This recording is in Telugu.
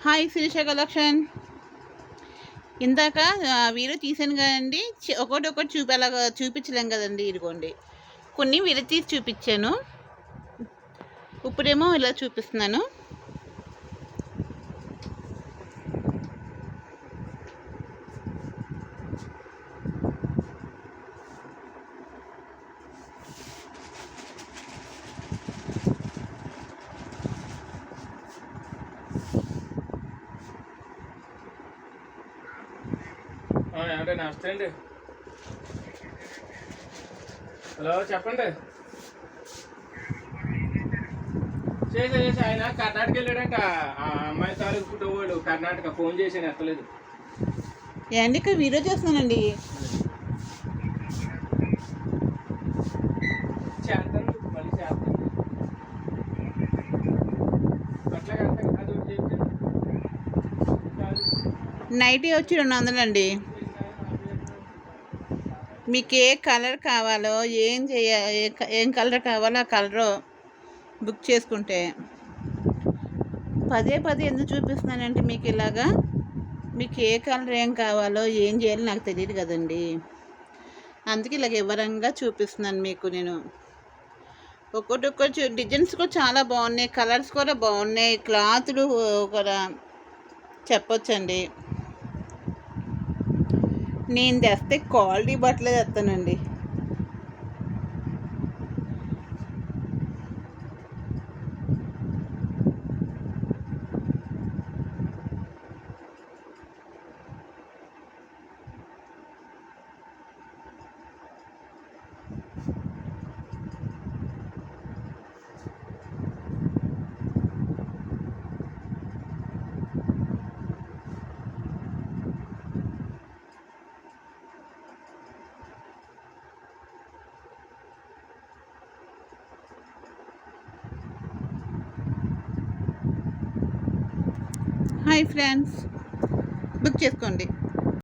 Hi Sirisha collection. ఇందాక వీడియో తీసాను కదండి, ఒకటి అలాగా చూపించలేం కదండి. ఇదిగోండి కొన్ని వీడియో తీసి చూపించాను, ఇప్పుడేమో ఇలా చూపిస్తున్నాను. అంటే నమస్తే అండి. హలో చెప్పండి. చేసి ఆయన కర్ణాటక వెళ్ళాడంట. ఆ అమ్మాయి తాలూకు పుట్టేవాడు కర్ణాటక. ఫోన్ చేసాను, ఎత్తలేదు. ఏండి ఇక్కడ వీడియో చేస్తున్నానండి. చేస్తాను, మళ్ళీ చేస్తాను. నైటీ వచ్చి 200 అండి. మీకు ఏ కలర్ కావాలో, ఏం కలర్ కావాలో ఆ కలర్ బుక్ చేసుకుంటే, పదే ఎందుకు చూపిస్తున్నానంటే మీకు ఇలాగా, మీకు ఏ కలర్ ఏం కావాలో ఏం చేయాలో నాకు తెలియదు కదండి. అందుకే ఇలాగ వివరంగా చూపిస్తున్నాను మీకు నేను. ఒక్కొక్కటి డిజైన్స్ కూడా చాలా బాగున్నాయి, కలర్స్ కూడా బాగున్నాయి, క్లాతులు కూడా చెప్పొచ్చండి. నేను తెస్తే క్వాలిటీ బట్టలే తెస్తానండి. హాయ్ ఫ్రెండ్స్, బుక్ చేసుకోండి.